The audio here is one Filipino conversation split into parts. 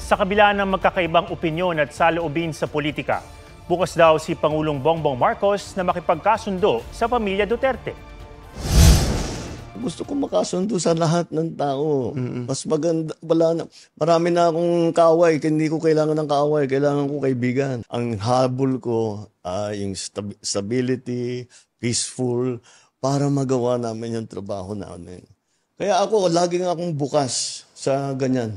Sa kabila ng magkakaibang opinyon at saloobin sa politika, bukas daw si Pangulong Bongbong Marcos na makipagkasundo sa pamilya Duterte. Gusto ko makasundo sa lahat ng tao. Mas maganda, marami na akong kaaway, hindi ko kailangan ng kaaway, kailangan ko kaibigan. Ang habol ko ay yung stability, peaceful, para magawa namin yung trabaho namin. Kaya ako, laging akong bukas sa ganyan.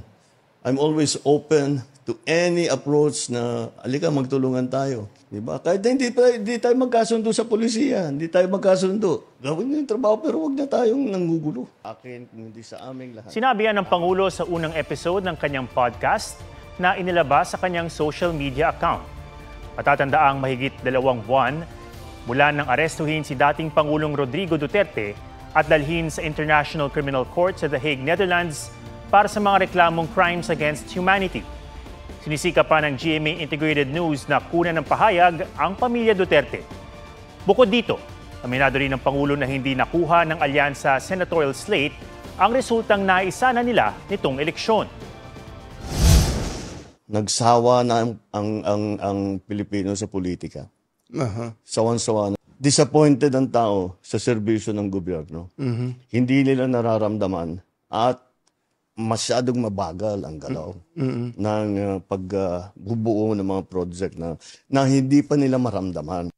I'm always open to any approach na, alika, magtulungan tayo. Diba? Kahit hindi tayo magkasundo sa polisiya, hindi tayo magkasundo. Gawin nyo yung trabaho, pero wag na tayong nanggugulo. Akin, hindi sa aming lahat. Sinabi yan ng Pangulo sa unang episode ng kanyang podcast na inilabas sa kanyang social media account. Matatandaang mahigit 2 buwan mula nang arestuhin si dating Pangulong Rodrigo Duterte at dalhin sa International Criminal Court sa The Hague, Netherlands para sa mga reklamong crimes against humanity. Sinisika pa ng GMA Integrated News na kunan ng pahayag ang pamilya Duterte. Bukod dito, aminado rin ng Pangulo na hindi nakuha ng alyansa senatorial slate ang resultang naisa na nila nitong eleksyon. Nagsawa na ang Pilipino sa politika. Sawan-sawa na. Disappointed ang tao sa serbisyo ng gobyerno. Hindi nila nararamdaman at masyadong mabagal ang galaw ng pagbubuo ng mga project na hindi pa nila maramdaman.